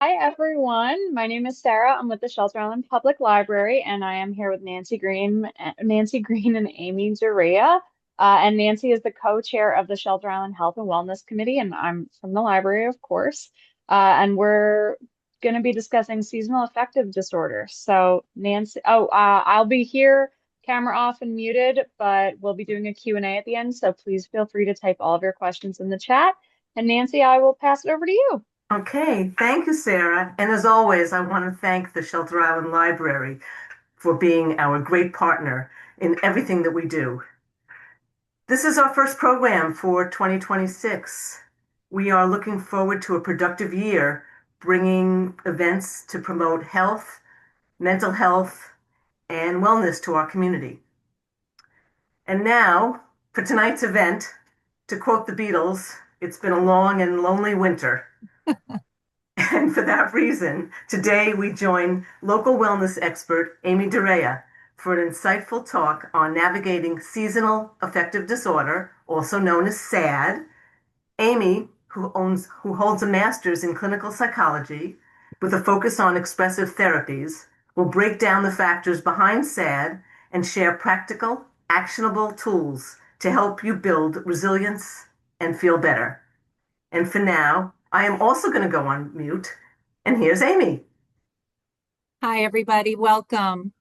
Hi, everyone. My name is Sarah. I'm with the Shelter Island Public Library, and I am here with Nancy Green and Amy Duryea. And Nancy is the co-chair of the Shelter Island Health and Wellness Committee, and I'm from the library, of course. And we're going to be discussing seasonal affective disorder. So, I'll be here, camera off and muted, but we'll be doing a Q&A at the end. So please feel free to type all of your questions in the chat. And Nancy, I will pass it over to you. Okay, thank you, Sarah. And as always, I want to thank the Shelter Island Library for being our great partner in everything that we do. This is our first program for 2026. We are looking forward to a productive year, bringing events to promote health, mental health, and wellness to our community. And now, for tonight's event, to quote the Beatles, it's been a long and lonely winter. And for that reason, today we join local wellness expert Amy Duryea for an insightful talk on navigating seasonal affective disorder, also known as SAD. Amy, who holds a master's in clinical psychology with a focus on expressive therapies, will break down the factors behind SAD and share practical, actionable tools to help you build resilience and feel better. And for now, I am also going to go on mute. And here's Amy. Hi, everybody. Welcome.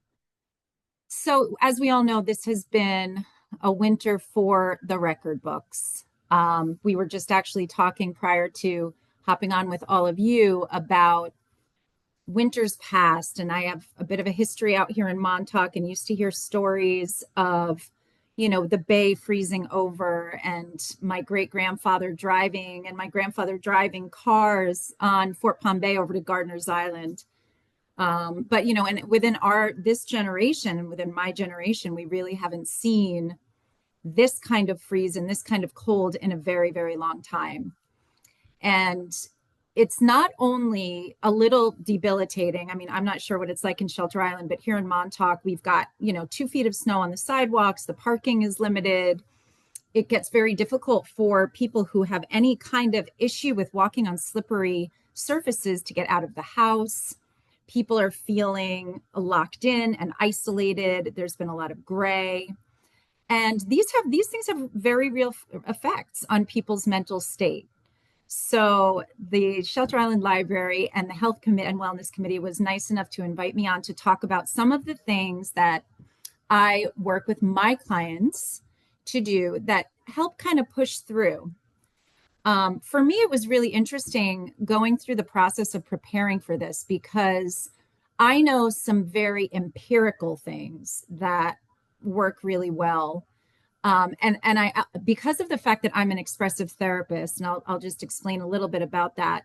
So, as we all know, this has been a winter for the record books. We were just actually talking prior to hopping on with all of you about winters past, and I have a bit of a history out here in Montauk and used to hear stories of, the bay freezing over and my great-grandfather driving and my grandfather driving cars on Fort Palm Bay over to Gardiner's Island. But and within this generation and within my generation, we really haven't seen this kind of freeze and this kind of cold in a very, very long time. And it's not only a little debilitating. I mean, I'm not sure what it's like in Shelter Island, but here in Montauk, we've got, 2 feet of snow on the sidewalks. The parking is limited. It gets very difficult for people who have any kind of issue with walking on slippery surfaces to get out of the house. People are feeling locked in and isolated. There's been a lot of gray. And these things have very real effects on people's mental state. So the Shelter Island Library and the Health Committee and Wellness Committee was nice enough to invite me on to talk about some of the things that I work with my clients to do that help kind of push through. For me, it was really interesting going through the process of preparing for this because I know some very empirical things that work really well. And I, because of the fact that I'm an expressive therapist, and I'll just explain a little bit about that.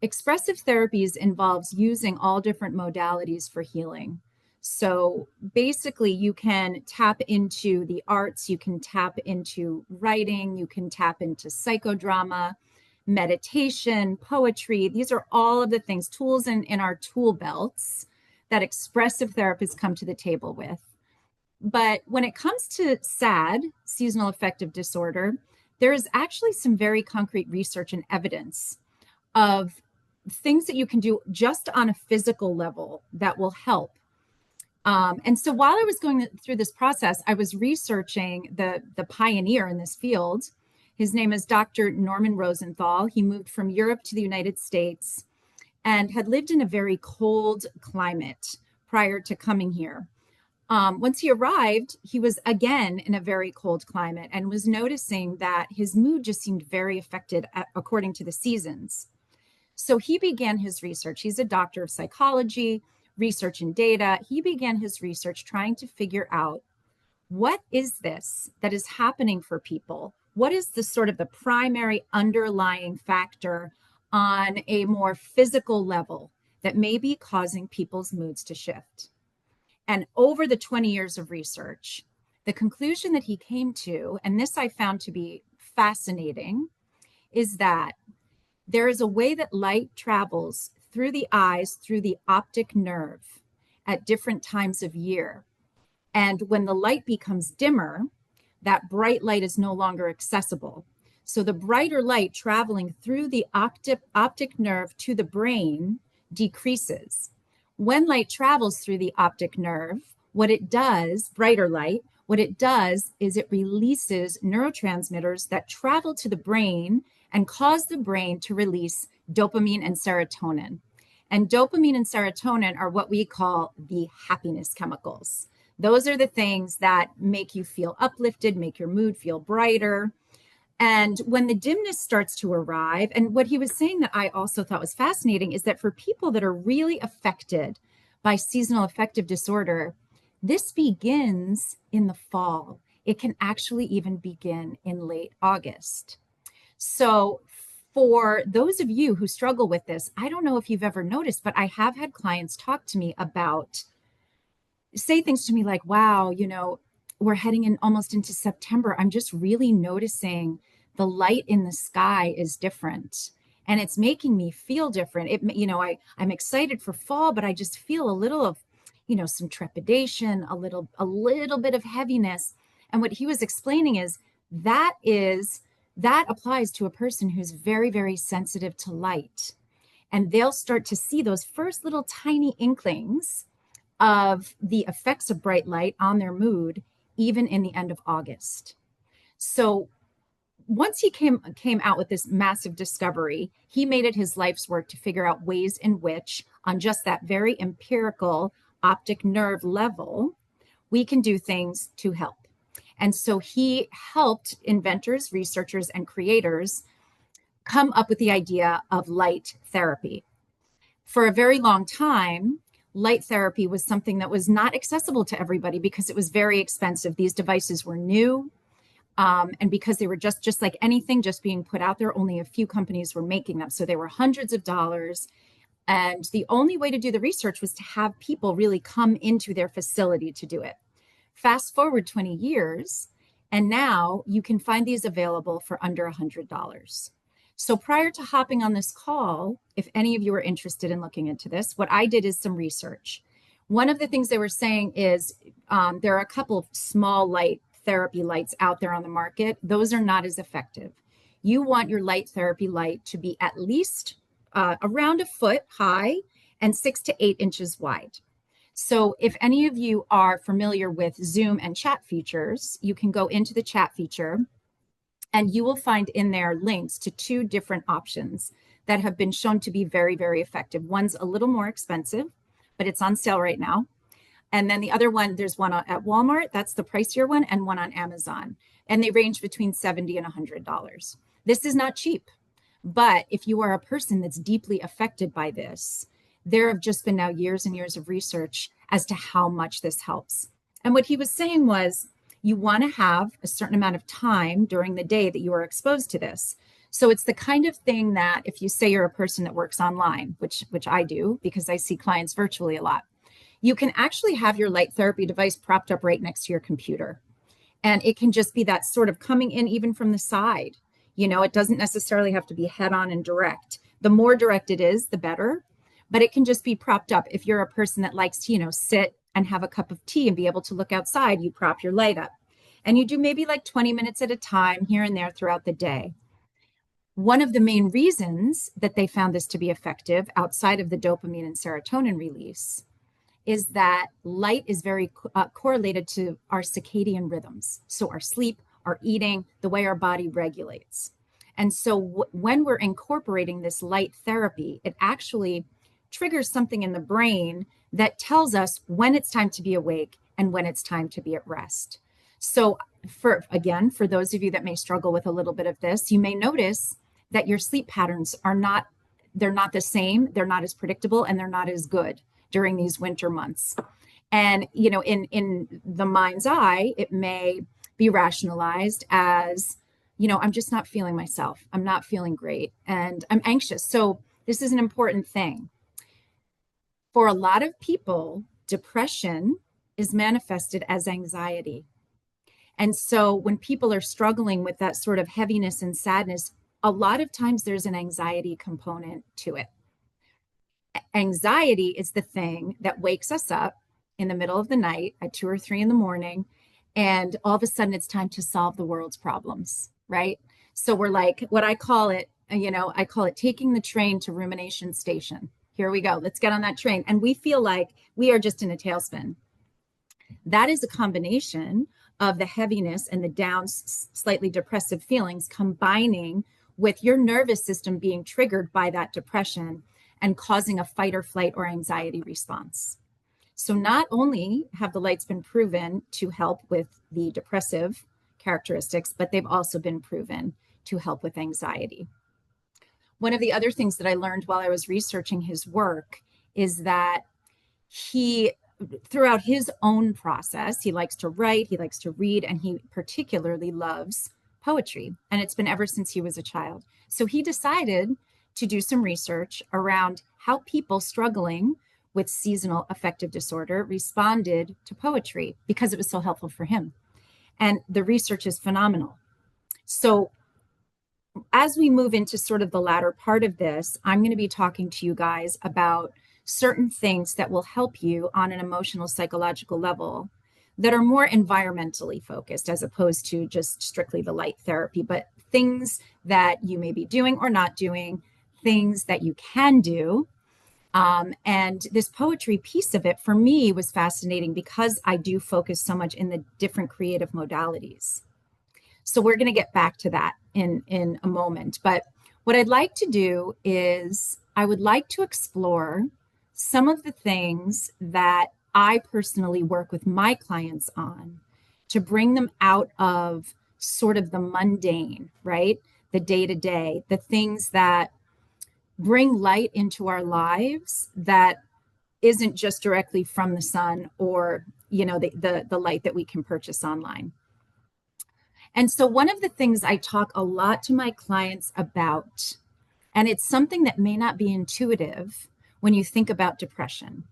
Expressive therapies involves using all different modalities for healing. So basically, you can tap into the arts, you can tap into writing, you can tap into psychodrama, meditation, poetry. These are all of the things, tools in our tool belts that expressive therapists come to the table with. But when it comes to SAD, seasonal affective disorder, there is actually some very concrete research and evidence of things that you can do just on a physical level that will help. And so while I was going through this process, I was researching the pioneer in this field. His name is Dr. Norman Rosenthal. He moved from Europe to the United States and had lived in a very cold climate prior to coming here. Once he arrived, he was again in a very cold climate and was noticing that his mood just seemed very affected according to the seasons. So he began his research. He's a doctor of psychology, research and data. He began his research trying to figure out what is this that is happening for people? What is the sort of the primary underlying factor on a more physical level that may be causing people's moods to shift? And over the 20 years of research, the conclusion that he came to, and this I found to be fascinating, is that there is a way that light travels through the eyes, through the optic nerve at different times of year. And when the light becomes dimmer, that bright light is no longer accessible. So the brighter light traveling through the optic nerve to the brain decreases. When light travels through the optic nerve, what it does, brighter light, what it does is it releases neurotransmitters that travel to the brain and cause the brain to release dopamine and serotonin. And dopamine and serotonin are what we call the happiness chemicals. Those are the things that make you feel uplifted, make your mood feel brighter. And when the dimness starts to arrive, and what he was saying that I also thought was fascinating is that for people that are really affected by seasonal affective disorder, this begins in the fall. It can actually even begin in late August. So for those of you who struggle with this, I don't know if you've ever noticed, but I have had clients talk to me about, say things to me like, wow, we're heading in almost into September. I'm just really noticing the light in the sky is different and it's making me feel different. I'm excited for fall, but I just feel a little of, some trepidation, a little bit of heaviness. And what he was explaining is that applies to a person who's very, very sensitive to light. And they'll start to see those first little tiny inklings of the effects of bright light on their mood, even in the end of August. So once he came out with this massive discovery, he made it his life's work to figure out ways in which, on just that very empirical optic nerve level, we can do things to help. And so he helped inventors, researchers, and creators come up with the idea of light therapy. For a very long time, light therapy was something that was not accessible to everybody because it was very expensive. These devices were new. And because they were just like anything just being put out there, only a few companies were making them. So they were hundreds of dollars. And the only way to do the research was to have people really come into their facility to do it. Fast forward 20 years, and now you can find these available for under $100. So prior to hopping on this call, if any of you are interested in looking into this, what I did is some research. One of the things they were saying is there are a couple of small light therapy lights out there on the market. Those are not as effective. You want your light therapy light to be at least around a foot high and 6 to 8 inches wide. So if any of you are familiar with Zoom and chat features, you can go into the chat feature and you will find in there links to 2 different options that have been shown to be very, very effective. One's a little more expensive, but it's on sale right now. And then the other one, there's one at Walmart, that's the pricier one, and one on Amazon. And they range between $70 and $100. This is not cheap, but if you are a person that's deeply affected by this, there have just been now years and years of research as to how much this helps. And what he was saying was, you want to have a certain amount of time during the day that you are exposed to this. So it's the kind of thing that if you say you're a person that works online, which I do because I see clients virtually a lot, you can actually have your light therapy device propped up right next to your computer. And it can just be that sort of coming in even from the side. It doesn't necessarily have to be head on and direct. The more direct it is, the better. But it can just be propped up. If you're a person that likes to, sit and have a cup of tea and be able to look outside, you prop your light up. And you do maybe like 20 minutes at a time here and there throughout the day. One of the main reasons that they found this to be effective outside of the dopamine and serotonin release is that light is very correlated to our circadian rhythms. So our sleep, our eating, the way our body regulates. And so when we're incorporating this light therapy, it actually triggers something in the brain that tells us when it's time to be awake and when it's time to be at rest. So for those of you that may struggle with a little bit of this, you may notice that your sleep patterns they're not the same, they're not as predictable, and they're not as good during these winter months. And, in the mind's eye, it may be rationalized as, I'm just not feeling myself. I'm not feeling great and I'm anxious. So this is an important thing. For a lot of people, depression is manifested as anxiety. And so when people are struggling with that sort of heaviness and sadness, a lot of times there's an anxiety component to it. Anxiety is the thing that wakes us up in the middle of the night at 2 or 3 in the morning, and all of a sudden it's time to solve the world's problems, right? So we're like, what I call it, I call it taking the train to rumination station. Here we go. Let's get on that train. And we feel like we are just in a tailspin. That is a combination of the heaviness and the down, slightly depressive feelings combining with your nervous system being triggered by that depression and causing a fight or flight or anxiety response. So, not only have the lights been proven to help with the depressive characteristics, but they've also been proven to help with anxiety. One of the other things that I learned while I was researching his work is that he, throughout his own process, he likes to write, he likes to read, and he particularly loves poetry. And it's been ever since he was a child. So he decided to do some research around how people struggling with seasonal affective disorder responded to poetry because it was so helpful for him. And the research is phenomenal. So as we move into sort of the latter part of this, I'm going to be talking to you guys about certain things that will help you on an emotional, psychological level that are more environmentally focused as opposed to just strictly the light therapy, but things that you may be doing or not doing, things that you can do. And this poetry piece of it for me was fascinating because I do focus so much in the different creative modalities. So we're going to get back to that in a moment. But what I'd like to do is I would like to explore some of the things that I personally work with my clients on to bring them out of sort of the mundane, right? The day to day, the things that bring light into our lives that isn't just directly from the sun or, the light that we can purchase online. And so one of the things I talk a lot to my clients about, and it's something that may not be intuitive when you think about depression,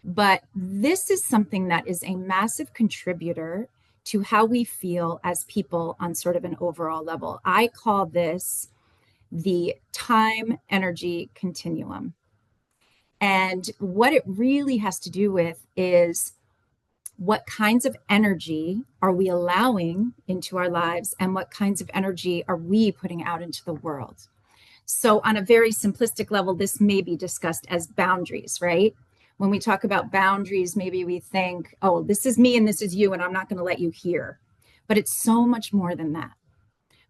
but this is something that is a massive contributor to how we feel as people on sort of an overall level. I call this the time energy continuum. And what it really has to do with is what kinds of energy are we allowing into our lives and what kinds of energy are we putting out into the world? So, on a very simplistic level, this may be discussed as boundaries, right? When we talk about boundaries, maybe we think, oh, this is me and this is you, and I'm not going to let you hear. But it's so much more than that.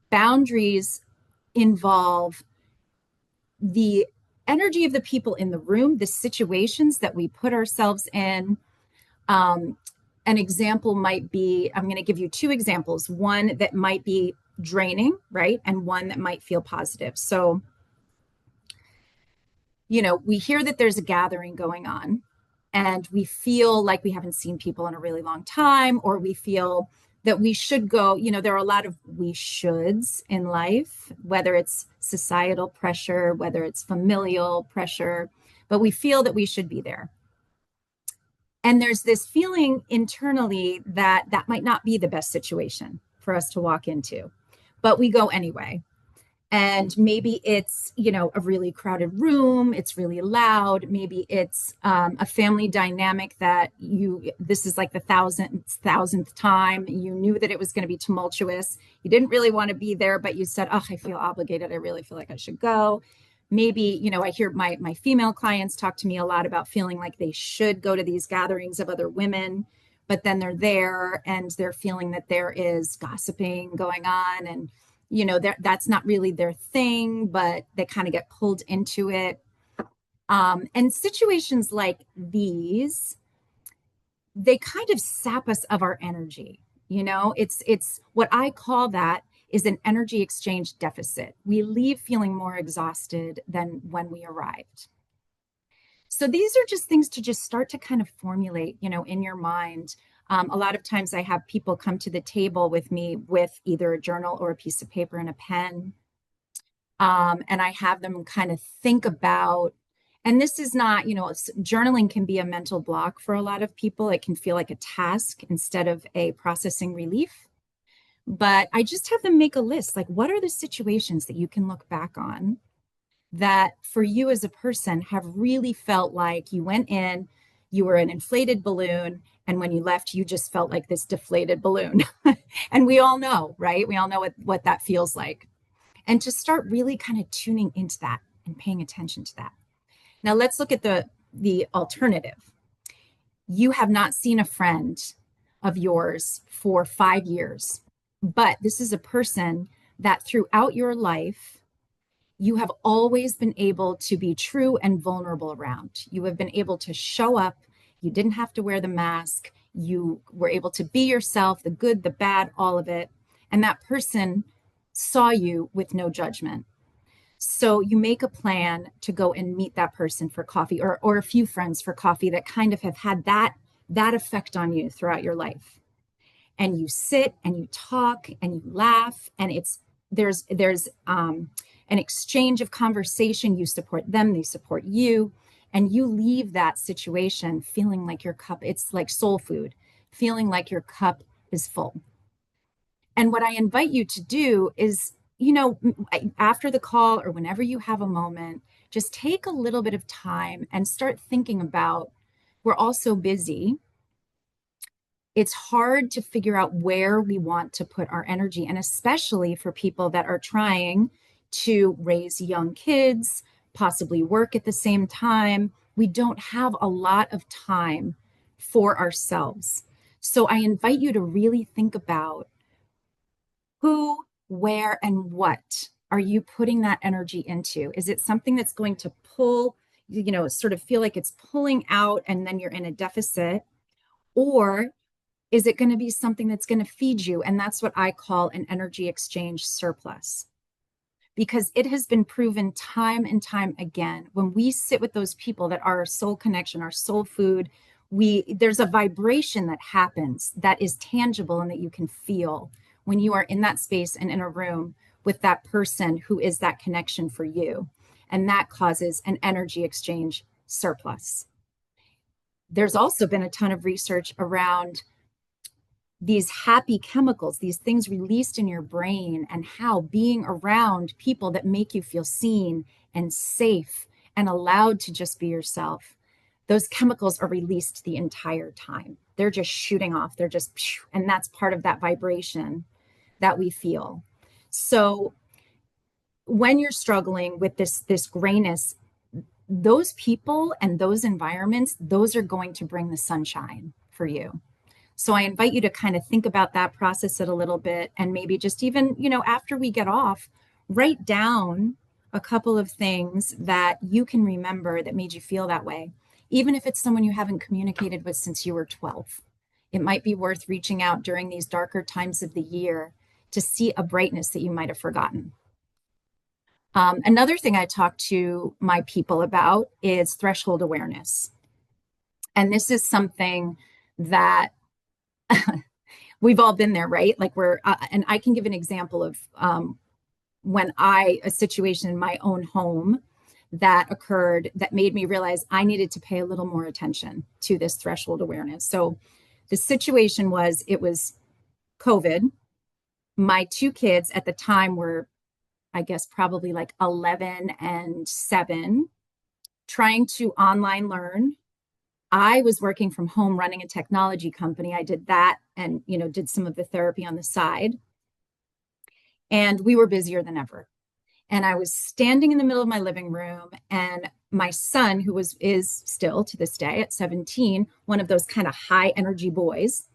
Boundaries involve the energy of the people in the room, the situations that we put ourselves in. An example might be, I'm going to give you two examples, one that might be draining, right? And one that might feel positive. So, we hear that there's a gathering going on and we feel like we haven't seen people in a really long time, or we feel that we should go. There are a lot of we shoulds in life, whether it's societal pressure, whether it's familial pressure, but we feel that we should be there. And there's this feeling internally that that might not be the best situation for us to walk into, but we go anyway. And maybe it's, a really crowded room. It's really loud. Maybe it's a family dynamic that this is like the thousandth time. You knew that it was going to be tumultuous. You didn't really want to be there, but you said, oh, I feel obligated. I really feel like I should go. Maybe, I hear my female clients talk to me a lot about feeling like they should go to these gatherings of other women, but then they're there and they're feeling that there is gossiping going on, and that's not really their thing, but they kind of get pulled into it. And situations like these, they kind of sap us of our energy. It's what I call that is an energy exchange deficit. We leave feeling more exhausted than when we arrived. So these are just things to just start to kind of formulate, in your mind. A lot of times I have people come to the table with me with either a journal or a piece of paper and a pen. And I have them kind of think about, and this is not, journaling can be a mental block for a lot of people. It can feel like a task instead of a processing relief. But I just have them make a list, like what are the situations that you can look back on that for you as a person have really felt like you went in, you were an inflated balloon, And when you left, you just felt like this deflated balloon. And we all know, right? We all know what that feels like. And to start really kind of tuning into that and paying attention to that. Now let's look at the alternative. You have not seen a friend of yours for 5 years, but this is a person that throughout your life you have always been able to be true and vulnerable around. You have been able to show up. You didn't have to wear the mask. You were able to be yourself, the good, the bad, all of it. And that person saw you with no judgment. So you make a plan to go and meet that person for coffee, or a few friends for coffee that kind of have had that effect on you throughout your life. And you sit and you talk and you laugh, and there's an exchange of conversation. You support them, they support you, and you leave that situation feeling like your cup, it's like soul food, feeling like your cup is full. And what I invite you to do is, after the call or whenever you have a moment, just take a little bit of time and start thinking about, we're all so busy. It's hard to figure out where we want to put our energy. And especially for people that are trying to raise young kids, possibly work at the same time, we don't have a lot of time for ourselves. So I invite you to really think about who, where, and what are you putting that energy into? Is it something that's going to pull, sort of feel like it's pulling out and then you're in a deficit? Or is it going to be something that's going to feed you? And that's what I call an energy exchange surplus. Because it has been proven time and time again, when we sit with those people that are our soul connection, our soul food, there's a vibration that happens that is tangible and that you can feel when you are in that space and in a room with that person who is that connection for you. And that causes an energy exchange surplus. There's also been a ton of research around these happy chemicals, these things released in your brain, and how being around people that make you feel seen and safe and allowed to just be yourself, those chemicals are released the entire time. They're just shooting off. They're just, and that's part of that vibration that we feel. So when you're struggling with this grayness, those people and those environments, those are going to bring the sunshine for you. So I invite you to kind of think about that, process it a little bit, and maybe just even, after we get off, write down a couple of things that you can remember that made you feel that way. Even if it's someone you haven't communicated with since you were 12, it might be worth reaching out during these darker times of the year to see a brightness that you might have forgotten. Another thing I talk to my people about is threshold awareness. And this is something that we've all been there, right? Like and I can give an example of a situation in my own home that occurred that made me realize I needed to pay a little more attention to this threshold awareness. So the situation was, it was COVID. My two kids at the time were, I guess, probably like 11 and 7, trying to online learn. I was working from home running a technology company. I did that and, did some of the therapy on the side. And we were busier than ever. And I was standing in the middle of my living room, and my son, who is still to this day at 17, one of those kind of high energy boys,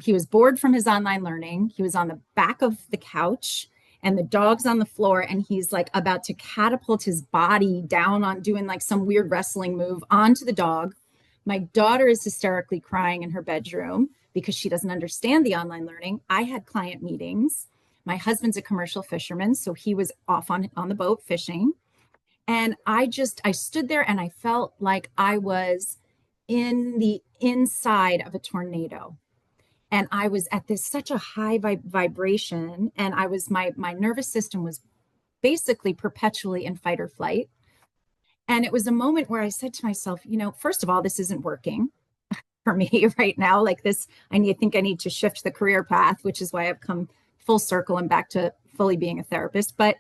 he was bored from his online learning. He was on the back of the couch, and the dog's on the floor, and he's like about to catapult his body down on doing like some weird wrestling move onto the dog. My daughter is hysterically crying in her bedroom because she doesn't understand the online learning. I had client meetings. My husband's a commercial fisherman, so he was off on the boat fishing. And I stood there and I felt like I was in the inside of a tornado. And I was at such a high vibration, and my nervous system was basically perpetually in fight or flight. And it was a moment where I said to myself, first of all, this isn't working for me right now. Like this, think I need to shift the career path, which is why I've come full circle and back to fully being a therapist. But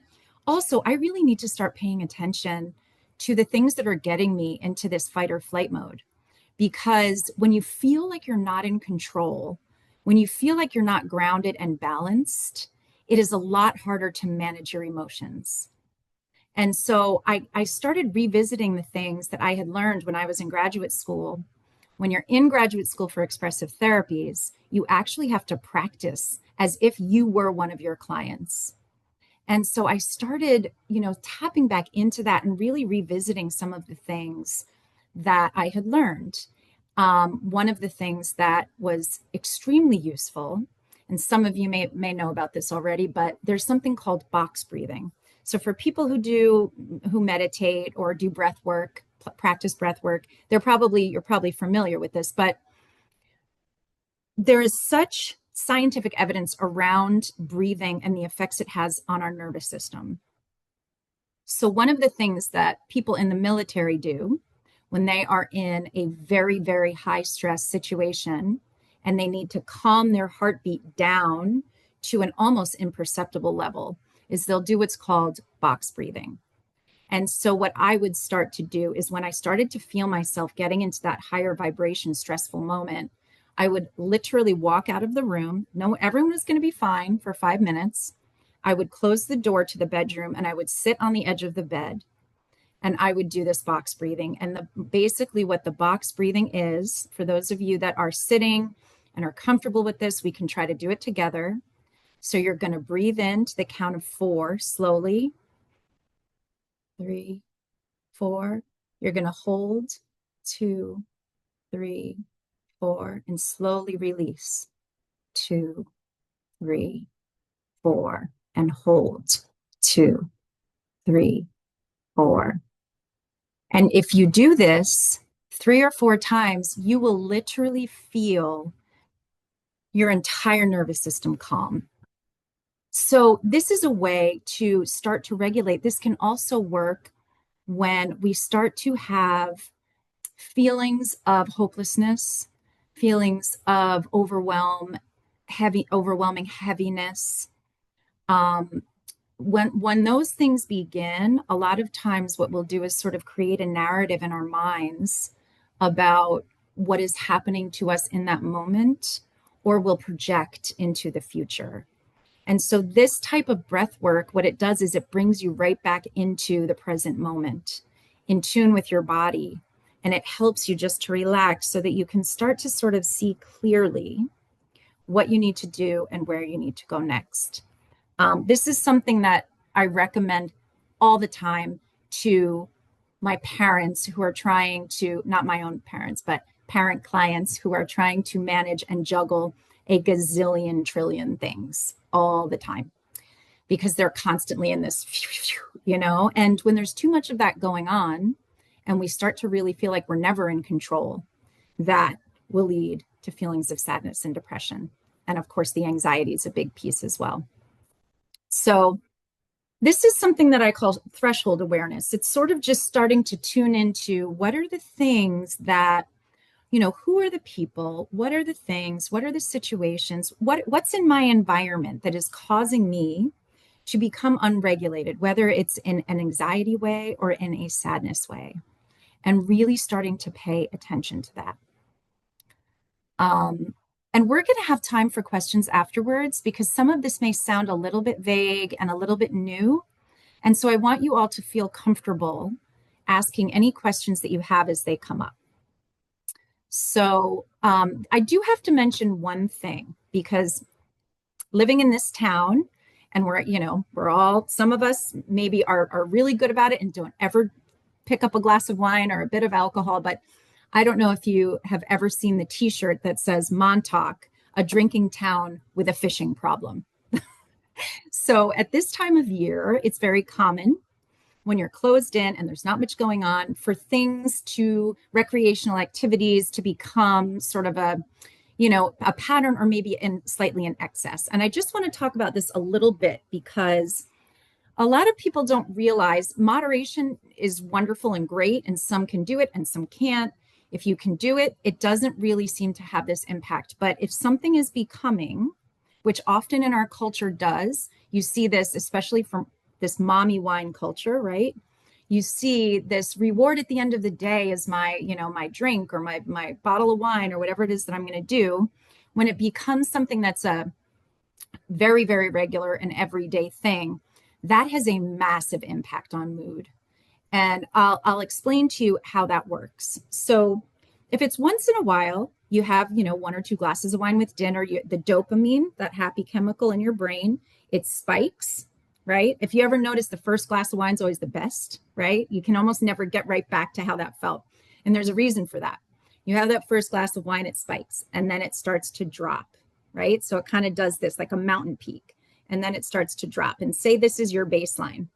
also, I really need to start paying attention to the things that are getting me into this fight or flight mode. because when you feel like you're not in control, when you feel like you're not grounded and balanced, it is a lot harder to manage your emotions. And so I started revisiting the things that I had learned when I was in graduate school. When you're in graduate school for expressive therapies, you actually have to practice as if you were one of your clients. And so I started, tapping back into that and really revisiting some of the things that I had learned. One of the things that was extremely useful, and some of you may know about this already, but there's something called box breathing. So for people who meditate or do breath work, practice breath work, you're probably familiar with this, but there is such scientific evidence around breathing and the effects it has on our nervous system. So one of the things that people in the military do when they are in a very, very high stress situation and they need to calm their heartbeat down to an almost imperceptible level is they'll do what's called box breathing. And so what I would start to do is when I started to feel myself getting into that higher vibration, stressful moment, I would literally walk out of the room. No, everyone was going to be fine for 5 minutes. I would close the door to the bedroom and I would sit on the edge of the bed and I would do this box breathing. And basically what the box breathing is, for those of you that are sitting and are comfortable with this, we can try to do it together. So you're going to breathe in to the count of 4 slowly. 3, 4. You're going to hold 2, 3, 4, and slowly release 2, 3, 4, and hold 2, 3, 4. And if you do this 3 or 4 times, you will literally feel your entire nervous system calm. So this is a way to start to regulate. This can also work when we start to have feelings of hopelessness, feelings of overwhelming heaviness. When those things begin, a lot of times what we'll do is sort of create a narrative in our minds about what is happening to us in that moment, or we'll project into the future. And so this type of breath work, what it does is it brings you right back into the present moment, in tune with your body. And it helps you just to relax so that you can start to sort of see clearly what you need to do and where you need to go next. This is something that I recommend all the time to my parents who are trying to, not my own parents, but parent clients who are trying to manage and juggle a gazillion trillion things all the time because they're constantly in this, and when there's too much of that going on and we start to really feel like we're never in control, that will lead to feelings of sadness and depression. And of course, the anxiety is a big piece as well. So this is something that I call threshold awareness. It's sort of just starting to tune into what are the things that, who are the people, what are the things, what are the situations, what's in my environment that is causing me to become unregulated, whether it's in an anxiety way or in a sadness way, and really starting to pay attention to that. And we're going to have time for questions afterwards because some of this may sound a little bit vague and a little bit new. And so I want you all to feel comfortable asking any questions that you have as they come up. So I do have to mention one thing because living in this town, and we're all, some of us maybe are really good about it and don't ever pick up a glass of wine or a bit of alcohol, but I don't know if you have ever seen the t-shirt that says Montauk, a drinking town with a fishing problem. So at this time of year, it's very common when you're closed in and there's not much going on for things to recreational activities to become sort of a pattern or maybe slightly in excess. And I just want to talk about this a little bit because a lot of people don't realize moderation is wonderful and great, and some can do it and some can't. If you can do it, it doesn't really seem to have this impact. But if something is becoming, which often in our culture does, you see this, especially from this mommy wine culture, right? You see this reward at the end of the day as my, my drink or my bottle of wine or whatever it is that I'm going to do. When it becomes something that's a very, very regular and everyday thing, that has a massive impact on mood. And I'll explain to you how that works. So if it's once in a while, you have, one or two glasses of wine with dinner, the dopamine, that happy chemical in your brain, it spikes, right? If you ever notice, the first glass of wine is always the best, right? You can almost never get right back to how that felt. And there's a reason for that. You have that first glass of wine, it spikes, and then it starts to drop, right? So it kind of does this like a mountain peak, and then it starts to drop. And say this is your baseline.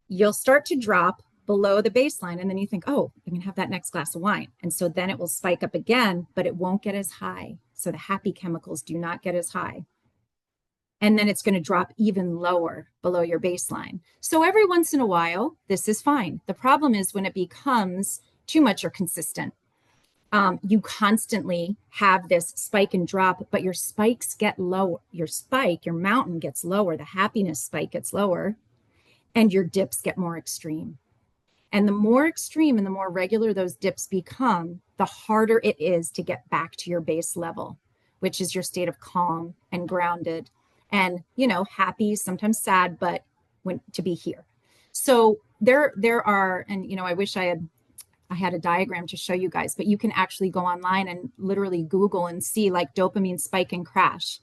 You'll start to drop below the baseline, and then you think, oh, I can have that next glass of wine. And so then it will spike up again, but it won't get as high. So the happy chemicals do not get as high. And then it's going to drop even lower below your baseline. So every once in a while, this is fine. The problem is when it becomes too much or consistent. You constantly have this spike and drop, but your spikes get lower. Your mountain gets lower. The happiness spike gets lower, and your dips get more extreme. And the more extreme and the more regular those dips become, the harder it is to get back to your base level, which is your state of calm and grounded and, happy, sometimes sad, but to be here. So there are, and, I wish I had a diagram to show you guys, but you can actually go online and literally Google and see like dopamine spike and crash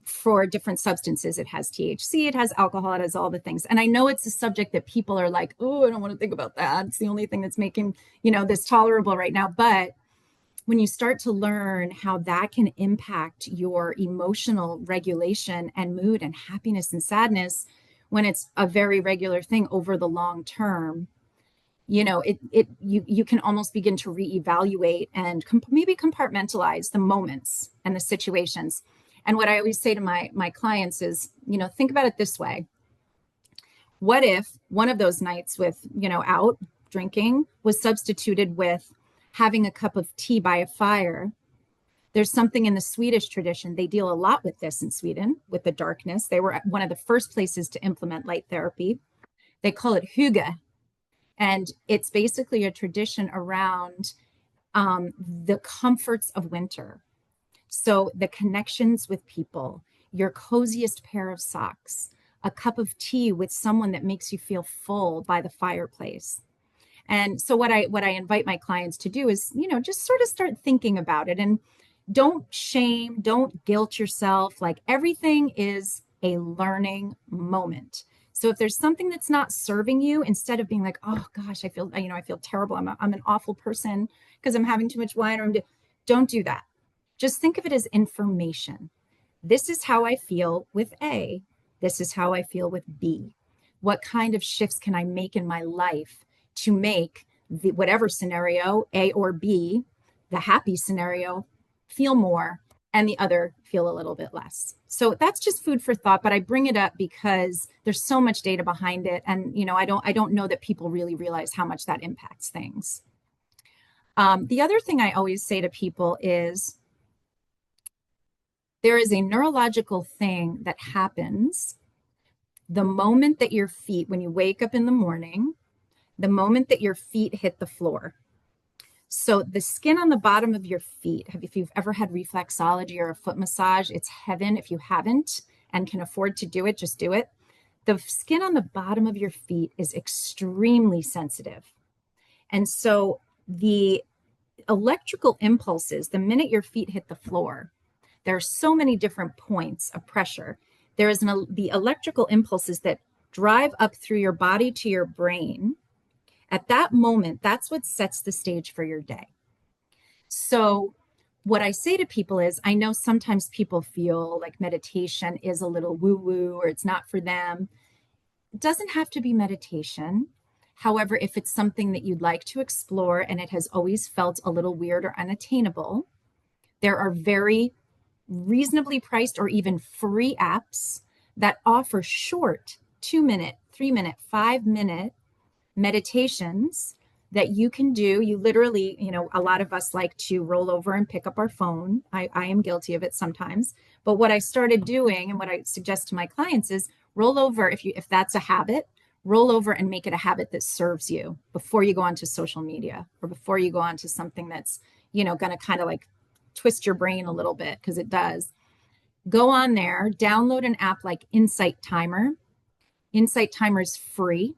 for different substances. It has THC, it has alcohol, it has all the things. And I know it's a subject that people are like, oh, I don't want to think about that. It's the only thing that's making, this tolerable right now. But when you start to learn how that can impact your emotional regulation and mood and happiness and sadness, when it's a very regular thing over the long term, you can almost begin to reevaluate and maybe compartmentalize the moments and the situations. And what I always say to my clients is, think about it this way. What if one of those nights with, out drinking was substituted with having a cup of tea by a fire? There's something in the Swedish tradition. They deal a lot with this in Sweden, with the darkness. They were one of the first places to implement light therapy. They call it hygge. And it's basically a tradition around the comforts of winter. So the connections with people, your coziest pair of socks, a cup of tea with someone that makes you feel full by the fireplace. And so what I invite my clients to do is, just sort of start thinking about it, and don't shame, don't guilt yourself. Like, everything is a learning moment. So if there's something that's not serving you, instead of being like, oh gosh, I feel terrible. I'm an awful person because I'm having too much wine, or don't do that. Just think of it as information. This is how I feel with A. This is how I feel with B. What kind of shifts can I make in my life to make the whatever scenario, A or B, the happy scenario, feel more, and the other feel a little bit less? So that's just food for thought, but I bring it up because there's so much data behind it. And, I don't know that people really realize how much that impacts things. The other thing I always say to people is, there is a neurological thing that happens the moment that your feet, when you wake up in the morning, the moment that your feet hit the floor. So the skin on the bottom of your feet, if you've ever had reflexology or a foot massage, it's heaven. If you haven't and can afford to do it, just do it. The skin on the bottom of your feet is extremely sensitive. And so the electrical impulses, the minute your feet hit the floor, there are so many different points of pressure. There is the electrical impulses that drive up through your body to your brain. At that moment, that's what sets the stage for your day. So what I say to people is, I know sometimes people feel like meditation is a little woo-woo or it's not for them. It doesn't have to be meditation. However, if it's something that you'd like to explore and it has always felt a little weird or unattainable, there are very reasonably priced or even free apps that offer short 2-minute, 3-minute, 5-minute meditations that you can do. You literally, a lot of us like to roll over and pick up our phone. I am guilty of it sometimes. But what I started doing and what I suggest to my clients is roll over, if that's a habit, roll over and make it a habit that serves you before you go onto social media or before you go onto something that's, going to kind of like twist your brain a little bit, because it does. Go on there, download an app like Insight Timer. Insight Timer is free.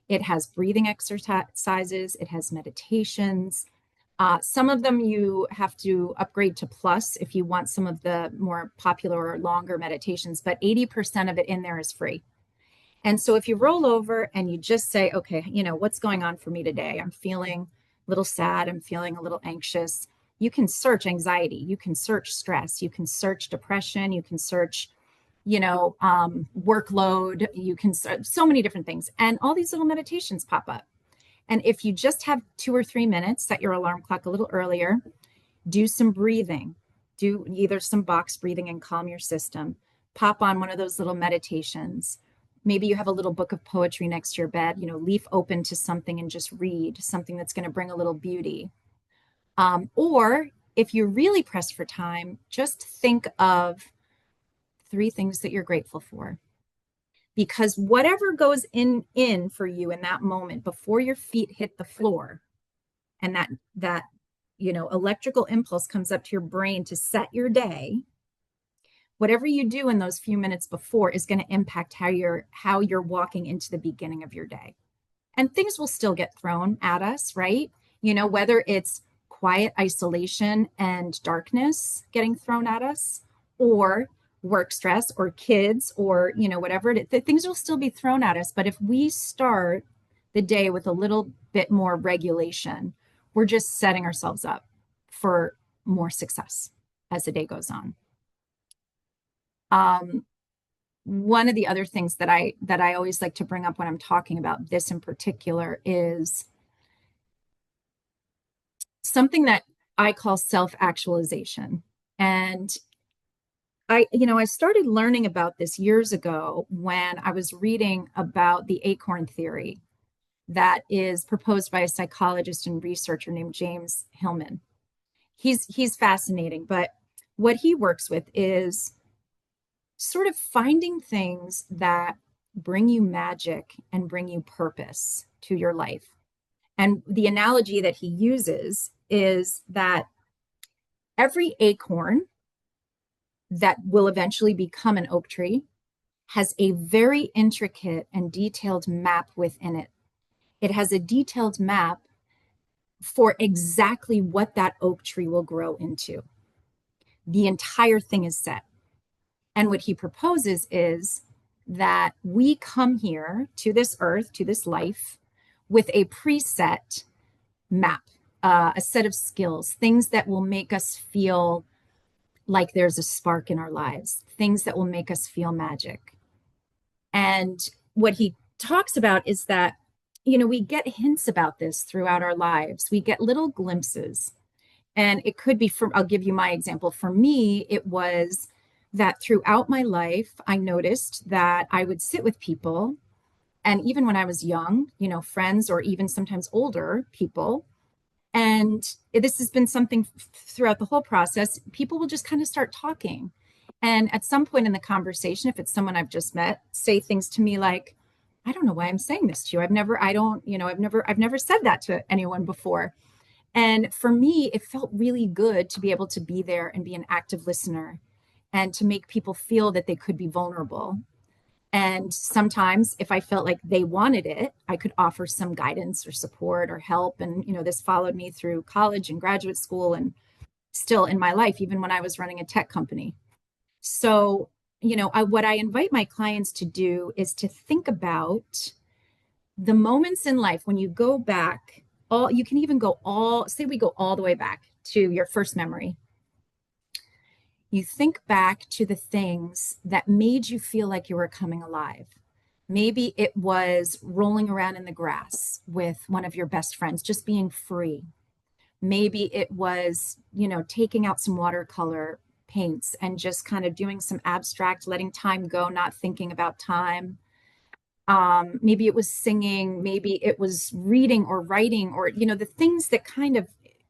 It has breathing exercises, it has meditations. Some of them you have to upgrade to Plus if you want some of the more popular or longer meditations, but 80% of it in there is free. And so if you roll over and you just say, okay, what's going on for me today? I'm feeling a little sad. I'm feeling a little anxious. You can search anxiety. You can search stress. You can search depression. You can search, workload. You can search so many different things. And all these little meditations pop up. And if you just have 2 or 3 minutes, set your alarm clock a little earlier, do some breathing, do either some box breathing and calm your system, pop on one of those little meditations. Maybe you have a little book of poetry next to your bed, leaf open to something and just read something that's going to bring a little beauty. Or if you're really pressed for time, just think of 3 things that you're grateful for. Because whatever goes in for you in that moment before your feet hit the floor, and that electrical impulse comes up to your brain to set your day, whatever you do in those few minutes before is going to impact how you're walking into the beginning of your day. And things will still get thrown at us, right? Whether it's quiet isolation and darkness getting thrown at us, or work stress, or kids, or whatever it is, things will still be thrown at us. But if we start the day with a little bit more regulation, we're just setting ourselves up for more success as the day goes on. One of the other things that I always like to bring up when I'm talking about this in particular is something that I call self-actualization. And I started learning about this years ago when I was reading about the acorn theory that is proposed by a psychologist and researcher named James Hillman. He's fascinating, but what he works with is sort of finding things that bring you magic and bring you purpose to your life. And the analogy that he uses is that every acorn that will eventually become an oak tree has a very intricate and detailed map within it. It has a detailed map for exactly what that oak tree will grow into. The entire thing is set. And what he proposes is that we come here to this earth, to this life, with a preset map, a set of skills, things that will make us feel like there's a spark in our lives, things that will make us feel magic. And what he talks about is that, we get hints about this throughout our lives. We get little glimpses. And it could be I'll give you my example. For me, it was that throughout my life, I noticed that I would sit with people. And even when I was young, friends or even sometimes older people, and this has been something throughout the whole process, people will just kind of start talking. And at some point in the conversation, if it's someone I've just met, say things to me like, I don't know why I'm saying this to you. I've never said that to anyone before. And for me, it felt really good to be able to be there and be an active listener and to make people feel that they could be vulnerable. And sometimes if I felt like they wanted it, I could offer some guidance or support or help. And, this followed me through college and graduate school and still in my life, even when I was running a tech company. So, what I invite my clients to do is to think about the moments in life when you go back, you can even say we go all the way back to your first memory. You think back to the things that made you feel like you were coming alive. Maybe it was rolling around in the grass with one of your best friends, just being free. Maybe it was, taking out some watercolor paints and just kind of doing some abstract, letting time go, not thinking about time. Maybe it was singing, maybe it was reading or writing, or, the things that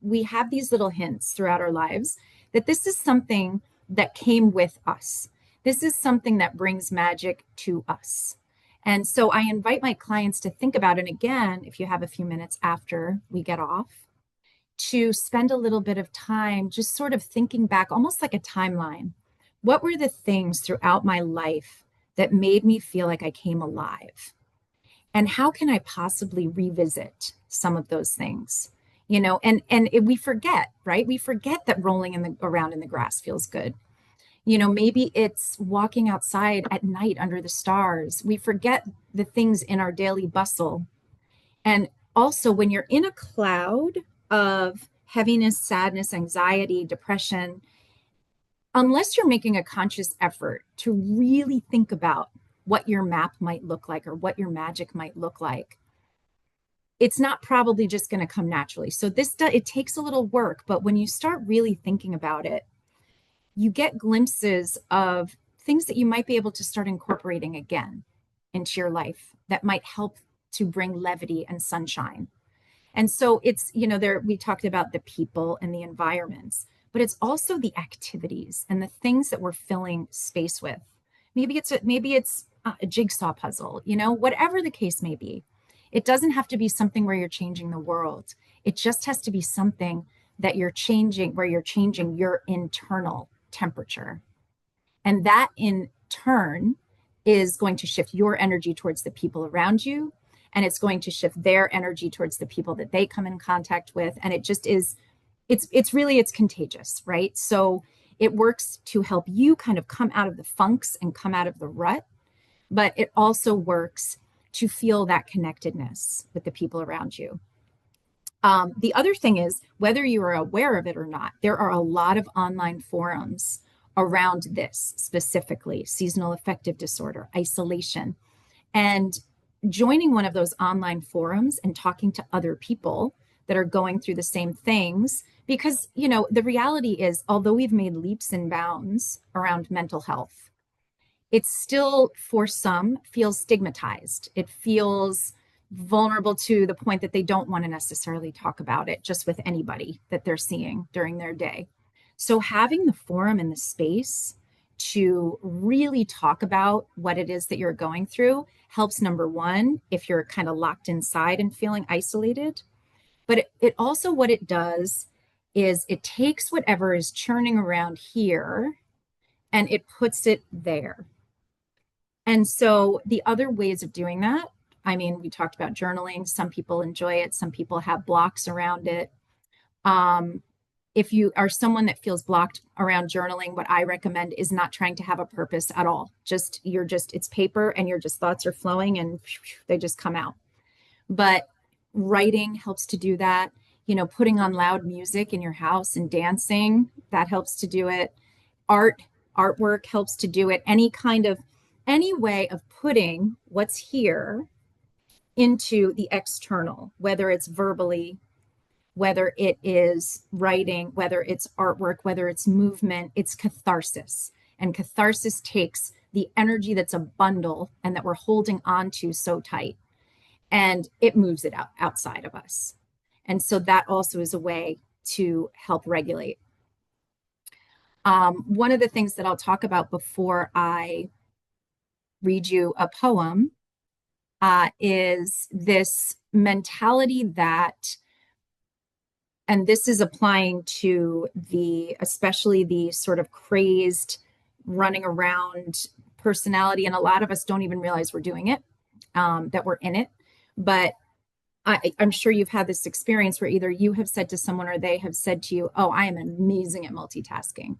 we have these little hints throughout our lives that this is something that came with us. This is something that brings magic to us. And so I invite my clients to think about, and again, if you have a few minutes after we get off, to spend a little bit of time just sort of thinking back, almost like a timeline. What were the things throughout my life that made me feel like I came alive? And how can I possibly revisit some of those things? We forget, right? We forget that rolling around in the grass feels good. Maybe it's walking outside at night under the stars. We forget the things in our daily bustle. And also, when you're in a cloud of heaviness, sadness, anxiety, depression, unless you're making a conscious effort to really think about what your map might look like or what your magic might look like, it's not probably just going to come naturally. So it takes a little work, but when you start really thinking about it, you get glimpses of things that you might be able to start incorporating again into your life that might help to bring levity and sunshine. And so it's, we talked about the people and the environments, but it's also the activities and the things that we're filling space with. Maybe it's a jigsaw puzzle, whatever the case may be. It doesn't have to be something where you're changing the world. It just has to be something that you're changing, where you're changing your internal temperature. And that in turn is going to shift your energy towards the people around you. And it's going to shift their energy towards the people that they come in contact with. And it just is, it's contagious, right? So it works to help you kind of come out of the funks and come out of the rut, but it also works to feel that connectedness with the people around you. The other thing is, whether you are aware of it or not, there are a lot of online forums around this, specifically seasonal affective disorder, isolation. And joining one of those online forums and talking to other people that are going through the same things, because, the reality is, although we've made leaps and bounds around mental health, it still, for some, feels stigmatized. It feels vulnerable to the point that they don't want to necessarily talk about it just with anybody that they're seeing during their day. So having the forum and the space to really talk about what it is that you're going through helps, number one, if you're kind of locked inside and feeling isolated. But it also, what it does is it takes whatever is churning around here and it puts it there. And so the other ways of doing that, we talked about journaling. Some people enjoy it. Some people have blocks around it. If you are someone that feels blocked around journaling, what I recommend is not trying to have a purpose at all. It's paper and your thoughts are flowing and they just come out. But writing helps to do that. Putting on loud music in your house and dancing, that helps to do it. Artwork helps to do it. Any way of putting what's here into the external, whether it's verbally, whether it is writing, whether it's artwork, whether it's movement, it's catharsis. And catharsis takes the energy that's a bundle and that we're holding on to so tight, and it moves it outside of us. And so that also is a way to help regulate. One of the things that I'll talk about before I read you a poem is this mentality that, and this is applying to especially the sort of crazed running around personality. And a lot of us don't even realize we're doing it, that we're in it. But I'm sure you've had this experience where either you have said to someone or they have said to you, oh, I am amazing at multitasking.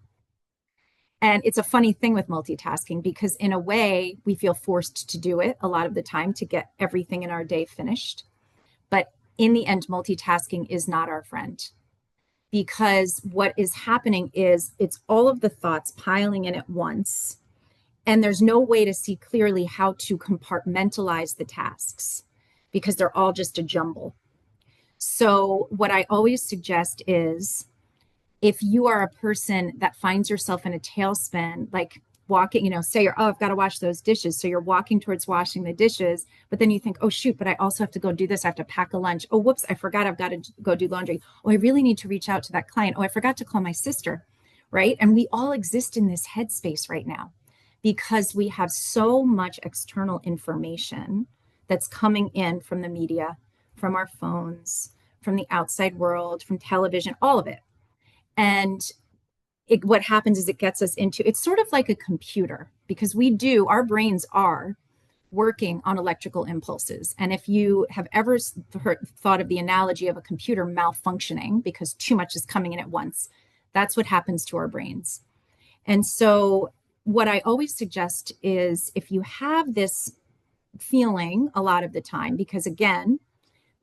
And it's a funny thing with multitasking, because in a way we feel forced to do it a lot of the time to get everything in our day finished. But in the end, multitasking is not our friend, because what is happening is it's all of the thoughts piling in at once. And there's no way to see clearly how to compartmentalize the tasks because they're all just a jumble. So what I always suggest is, if you are a person that finds yourself in a tailspin, like walking, say I've got to wash those dishes. So you're walking towards washing the dishes, but then you think, oh shoot, but I also have to go do this. I have to pack a lunch. Oh, whoops, I forgot I've got to go do laundry. Oh, I really need to reach out to that client. Oh, I forgot to call my sister, right? And we all exist in this headspace right now because we have so much external information that's coming in from the media, from our phones, from the outside world, from television, all of it. And what happens is it gets us into, it's sort of like a computer, because our brains are working on electrical impulses. And if you have ever thought of the analogy of a computer malfunctioning because too much is coming in at once, that's what happens to our brains. And so what I always suggest is, if you have this feeling a lot of the time, because again,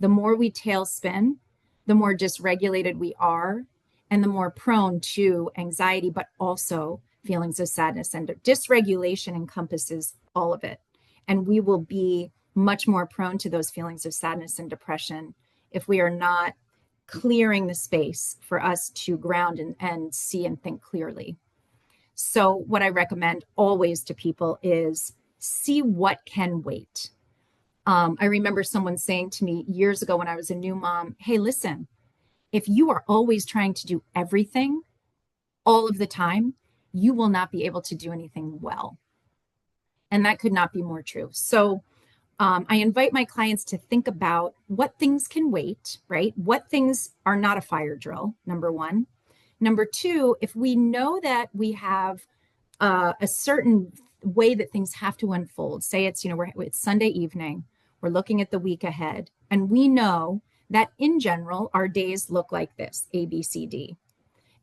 the more we tailspin, the more dysregulated we are, and the more prone to anxiety, but also feelings of sadness. And dysregulation encompasses all of it. And we will be much more prone to those feelings of sadness and depression if we are not clearing the space for us to ground and see and think clearly. So what I recommend always to people is see what can wait. I remember someone saying to me years ago when I was a new mom, hey, listen, if you are always trying to do everything all of the time, you will not be able to do anything well. And that could not be more true. So I invite my clients to think about what things can wait, right? What things are not a fire drill, number one. Number two, if we know that we have a certain way that things have to unfold, say it's Sunday evening, we're looking at the week ahead, and we know that in general, our days look like this, A, B, C, D.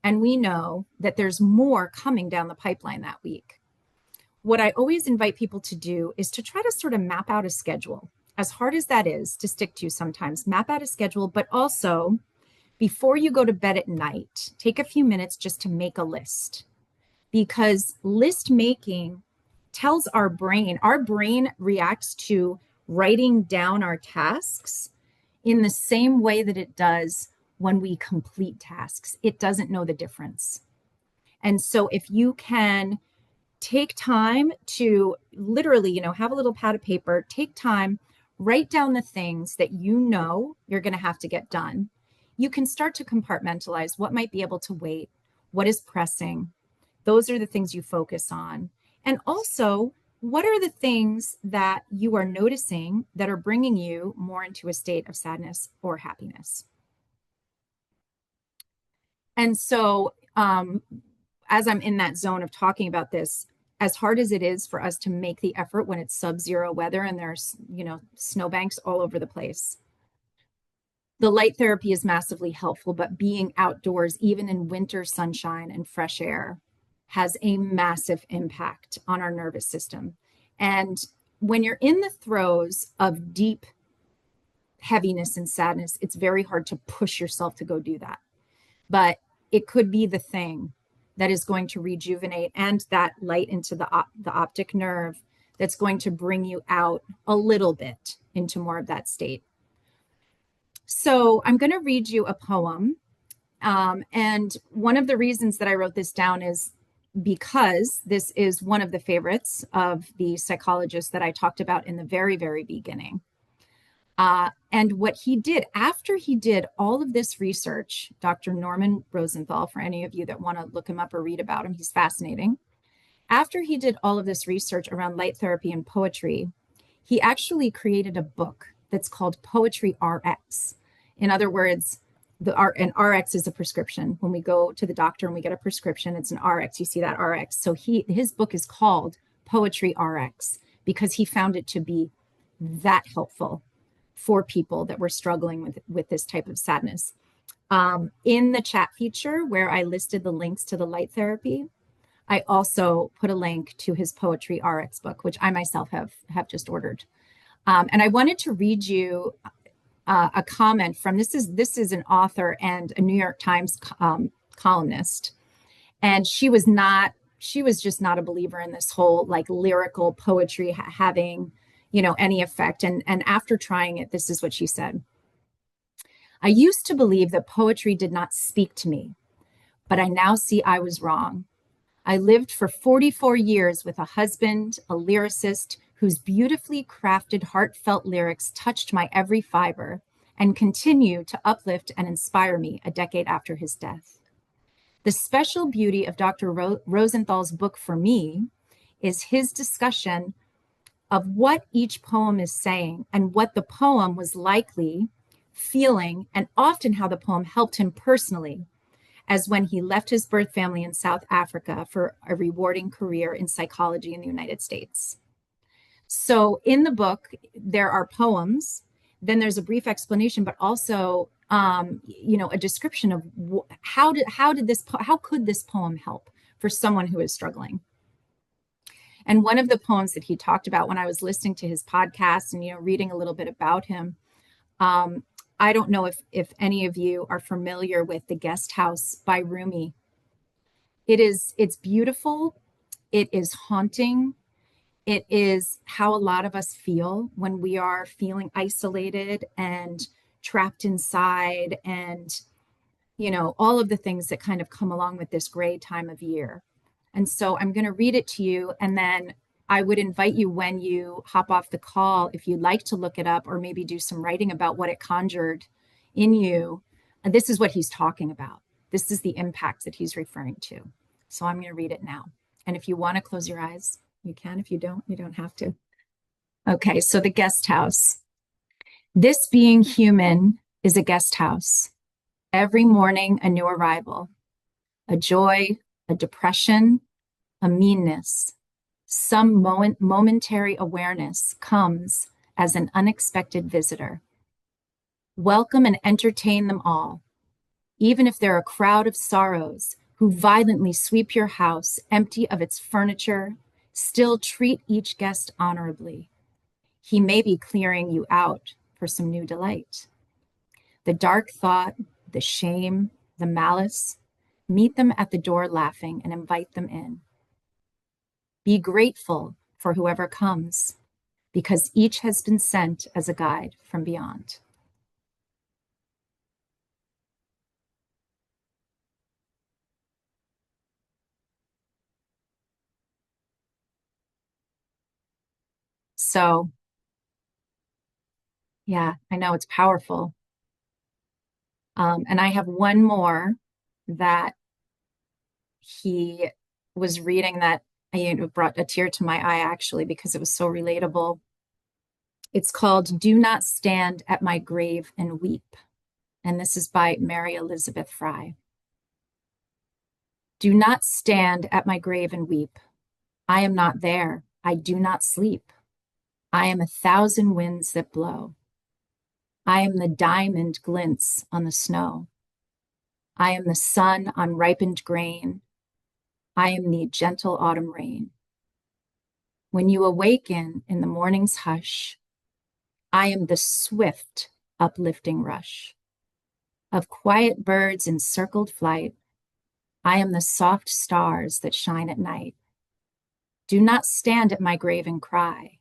And we know that there's more coming down the pipeline that week. What I always invite people to do is to try to sort of map out a schedule. As hard as that is to stick to sometimes, map out a schedule, but also before you go to bed at night, take a few minutes just to make a list. Because list making tells our brain reacts to writing down our tasks in the same way that it does when we complete tasks. It doesn't know the difference. And so if you can take time to literally, have a little pad of paper, take time, write down the things that you know you're going to have to get done. You can start to compartmentalize what might be able to wait, what is pressing. Those are the things you focus on. And also, what are the things that you are noticing that are bringing you more into a state of sadness or happiness? And so, as I'm in that zone of talking about this, as hard as it is for us to make the effort when it's sub-zero weather and there's, snowbanks all over the place, the light therapy is massively helpful, but being outdoors, even in winter sunshine and fresh air, has a massive impact on our nervous system. And when you're in the throes of deep heaviness and sadness, it's very hard to push yourself to go do that. But it could be the thing that is going to rejuvenate and that light into the optic nerve that's going to bring you out a little bit into more of that state. So I'm going to read you a poem. And one of the reasons that I wrote this down is because this is one of the favorites of the psychologist that I talked about in the very, very beginning. And what he did after he did all of this research, Dr. Norman Rosenthal, for any of you that want to look him up or read about him, he's fascinating. After he did all of this research around light therapy and poetry, he actually created a book that's called Poetry RX. In other words, an RX is a prescription. When we go to the doctor and we get a prescription, it's an RX. You see that RX. So his book is called Poetry RX because he found it to be that helpful for people that were struggling with this type of sadness. In the chat feature where I listed the links to the light therapy, I also put a link to his Poetry RX book, which I myself have just ordered. And I wanted to read you a comment from this is an author and a New York Times columnist, and she was just not a believer in this whole like lyrical poetry having any effect. And after trying it, this is what she said. I used to believe that poetry did not speak to me, but I now see I was wrong. I lived for 44 years with a husband, a lyricist, whose beautifully crafted, heartfelt lyrics touched my every fiber and continue to uplift and inspire me a decade after his death. The special beauty of Dr. Rosenthal's book for me is his discussion of what each poem is saying and what the poem was likely feeling, and often how the poem helped him personally, as when he left his birth family in South Africa for a rewarding career in psychology in the United States. So in the book, there are poems, then there's a brief explanation, but also, a description of how could this poem help for someone who is struggling. And one of the poems that he talked about when I was listening to his podcast and, reading a little bit about him, I don't know if any of you are familiar with The Guest House by Rumi. It's beautiful. It is haunting. It is how a lot of us feel when we are feeling isolated and trapped inside, and, all of the things that kind of come along with this gray time of year. And so I'm going to read it to you, and then I would invite you, when you hop off the call, if you'd like to look it up or maybe do some writing about what it conjured in you. And this is what he's talking about. This is the impact that he's referring to. So I'm going to read it now. And if you want to close your eyes, you can. If you don't, you don't have to. Okay, so the guest house. This being human is a guest house. Every morning, a new arrival, a joy, a depression, a meanness. Some momentary awareness comes as an unexpected visitor. Welcome and entertain them all, even if they're a crowd of sorrows who violently sweep your house empty of its furniture. Still treat each guest honorably. He may be clearing you out for some new delight. The dark thought, the shame, the malice, meet them at the door laughing and invite them in. Be grateful for whoever comes, because each has been sent as a guide from beyond. So, yeah, I know it's powerful. And I have one more that he was reading that brought a tear to my eye, actually, because it was so relatable. It's called Do Not Stand at My Grave and Weep. And this is by Mary Elizabeth Fry. Do not stand at my grave and weep. I am not there. I do not sleep. I am 1,000 winds that blow. I am the diamond glints on the snow. I am the sun on ripened grain. I am the gentle autumn rain. When you awaken in the morning's hush, I am the swift uplifting rush of quiet birds in circled flight. I am the soft stars that shine at night. Do not stand at my grave and cry,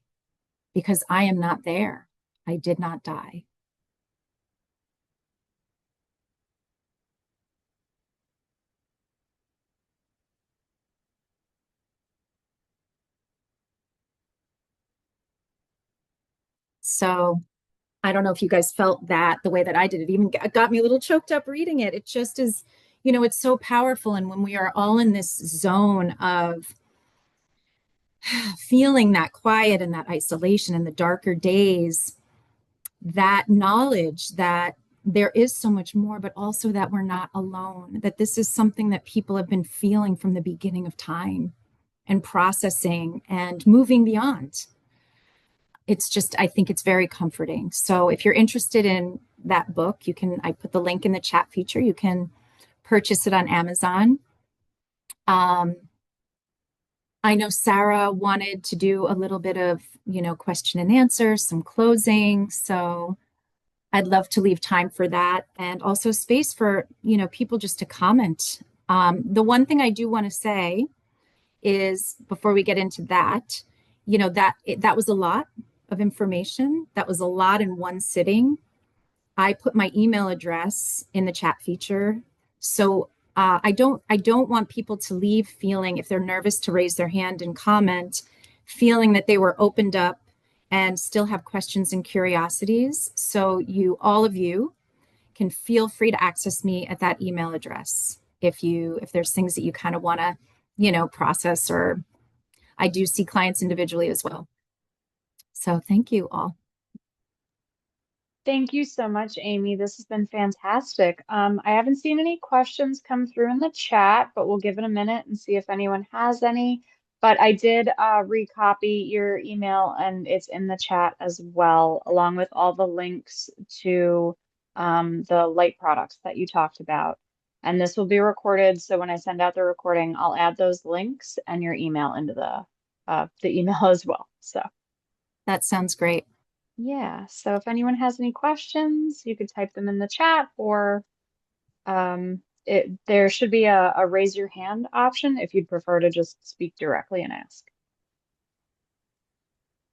because I am not there. I did not die. So I don't know if you guys felt that the way that I did. It even got me a little choked up reading it. It just is, it's so powerful. And when we are all in this zone of feeling that quiet and that isolation and the darker days, that knowledge that there is so much more, but also that we're not alone, that this is something that people have been feeling from the beginning of time and processing and moving beyond. It's just, I think it's very comforting. So if you're interested in that book, I put the link in the chat feature. You can purchase it on Amazon. I know Sarah wanted to do a little bit of, question and answer, some closing. So I'd love to leave time for that, and also space for, people just to comment. The one thing I do want to say is, before we get into that, that was a lot of information. That was a lot in one sitting. I put my email address in the chat feature. So I don't want people to leave feeling, if they're nervous to raise their hand and comment, feeling that they were opened up and still have questions and curiosities. So all of you can feel free to access me at that email address if there's things that you kind of want to, process. Or I do see clients individually as well. So thank you all. Thank you so much, Amy. This has been fantastic. I haven't seen any questions come through in the chat, but we'll give it a minute and see if anyone has any. But I did recopy your email and it's in the chat as well, along with all the links to the light products that you talked about. And this will be recorded, so when I send out the recording, I'll add those links and your email into the email as well. So. That sounds great. Yeah, so if anyone has any questions, you could type them in the chat or there should be a raise your hand option if you'd prefer to just speak directly and ask.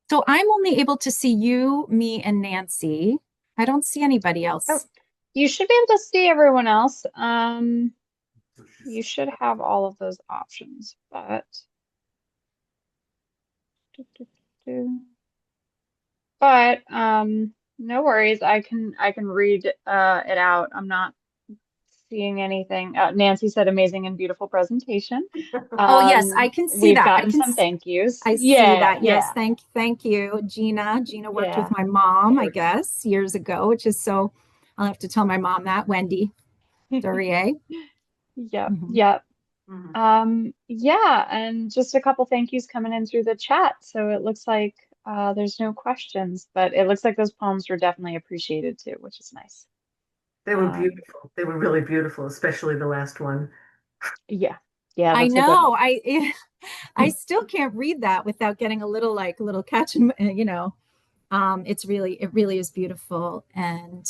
So I'm only able to see you, me, and Nancy. I don't see anybody Oh, else. you should be able to see everyone else. You should have all of those options, but no worries. I can read it out. I'm not seeing anything. Nancy said amazing and beautiful presentation. Oh, yes, I can see We've that. gotten some thank yous. I see Yeah, that. Yes, yeah, thank you, Gina. Gina worked with yeah. my mom, I guess, years ago, which is so. I'll have to tell my mom that, Wendy Duryea. Yep, Mhm. yep. Mhm. Yeah, and just a couple thank yous coming in through the chat. So it looks like there's no questions, but it looks like those poems were definitely appreciated too, which is nice. They were Um, beautiful. They were really beautiful, especially the last one. yeah, yeah, I that's a good know. one. I still can't read that without getting a little catch in, it really is beautiful. And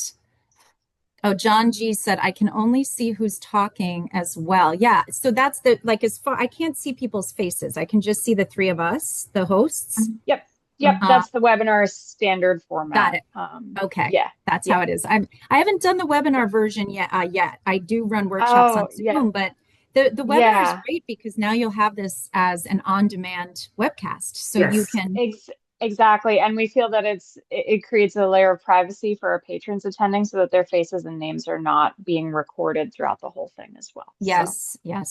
oh, John G said, I can only see who's talking as well. Yeah. So that's as far, I can't see people's faces. I can just see the three of us, the hosts. Yep, yep, Mhm. Uh, that's the webinar standard got format. it. Okay. Yeah, That's yeah, how it is. I haven't done the yeah. webinar version yet. I do run workshops on Oh, yeah, Zoom, but the webinar is yeah. great because now you'll have this as an on-demand webcast. So you Yes. can, Exactly. And we feel that it creates a layer of privacy for our patrons attending so that their faces and names are not being recorded throughout the whole thing as well. So yes, yeah,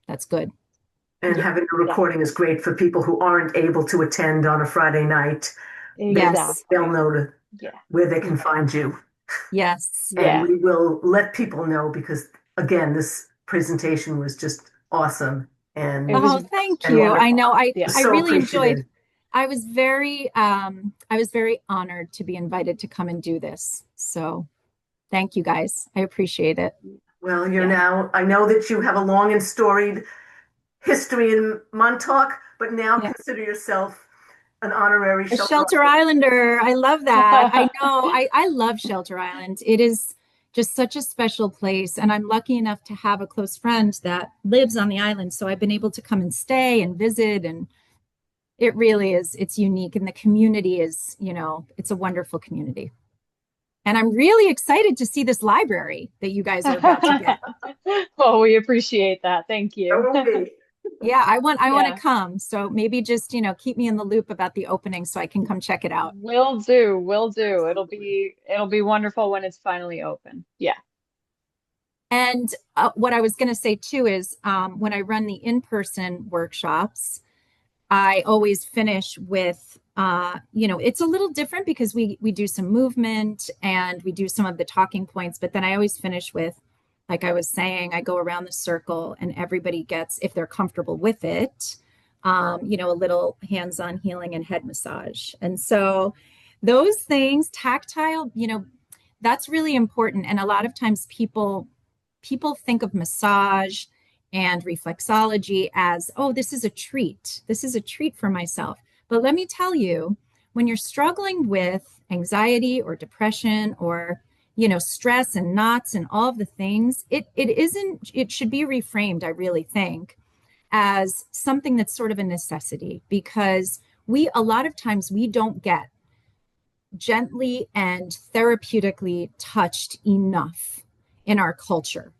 that's good. And yeah, having a recording definitely. is great for people who aren't able to attend on a Friday night. Yes, They'll Exactly. know Yeah. where they can find you. yes. And Yeah. we will let people know because, again, this presentation was just awesome It and was Oh, thank and you. I wonderful. know. yeah. I So really enjoyed. appreciative. I was very honored to be invited to come and do this. So thank you guys. I appreciate it. Well, Yeah. I know that you have a long and storied history in Montauk, but now Yeah. consider yourself an honorary A shelter. Shelter Islander. I love that. I know. I love Shelter Island. It is just such a special place. And I'm lucky enough to have a close friend that lives on the island. So I've been able to come and stay and visit. And it really is, it's unique. And the community is, it's a wonderful community. And I'm really excited to see this library that you guys are about to get. Well, we appreciate that. Thank you. Okay. Yeah, I want to Yeah. come. So maybe just, keep me in the loop about the opening so I can come check it out. Will do. Will do. Absolutely. It'll be wonderful when it's finally open. Yeah. And what I was going to say too is when I run the in-person workshops, I always finish with, it's a little different because we do some movement and we do some of the talking points, but then I always finish with, like I was saying, I go around the circle and everybody gets, if they're comfortable with it, a little hands-on healing and head massage. And so those things, tactile, that's really important. And a lot of times people think of massage and reflexology as, oh, this is a treat. This is a treat for myself. But let me tell you, when you're struggling with anxiety or depression or stress and knots and all of the things, it should be reframed, I really think, as something that's sort of a necessity because we a lot of times we don't get gently and therapeutically touched enough in our culture.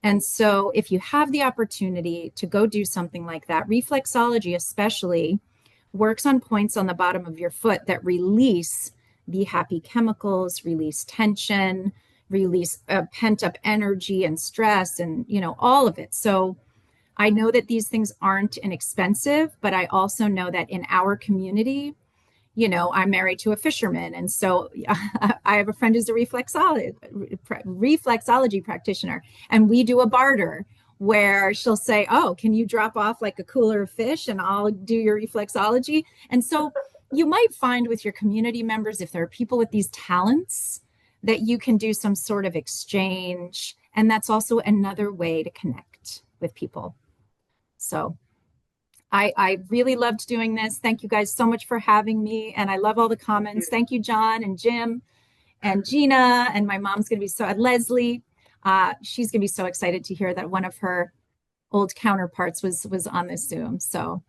And so, if you have the opportunity to go do something like that, reflexology especially works on points on the bottom of your foot that release the happy chemicals, release tension, release pent up energy and stress, and all of it. So, I know that these things aren't inexpensive, but I also know that in our community, I'm married to a fisherman. And so I have a friend who's a reflexology practitioner, and we do a barter where she'll say, "Oh, can you drop off like a cooler of fish and I'll do your reflexology?" And so you might find with your community members, if there are people with these talents, that you can do some sort of exchange. And that's also another way to connect with people. So I really loved doing this. Thank you guys so much for having me. And I love all the comments. Thank you, John and Jim and Gina. And my mom's going to be Leslie. She's going to be so excited to hear that one of her old counterparts was on this Zoom. So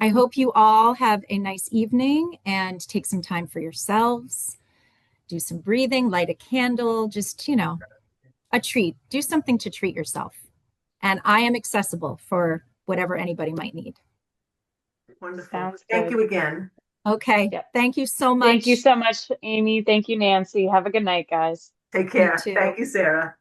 I hope you all have a nice evening and take some time for yourselves. Do some breathing, light a candle, just, a treat. Do something to treat yourself. And I am accessible for whatever anybody might need. Wonderful. Sounds Thank good. you again. Okay. Yep. Thank you so Thank you much. so much, Amy. Thank you, Nancy. Have a good night, guys. Take You care. too. Thank you, Sarah.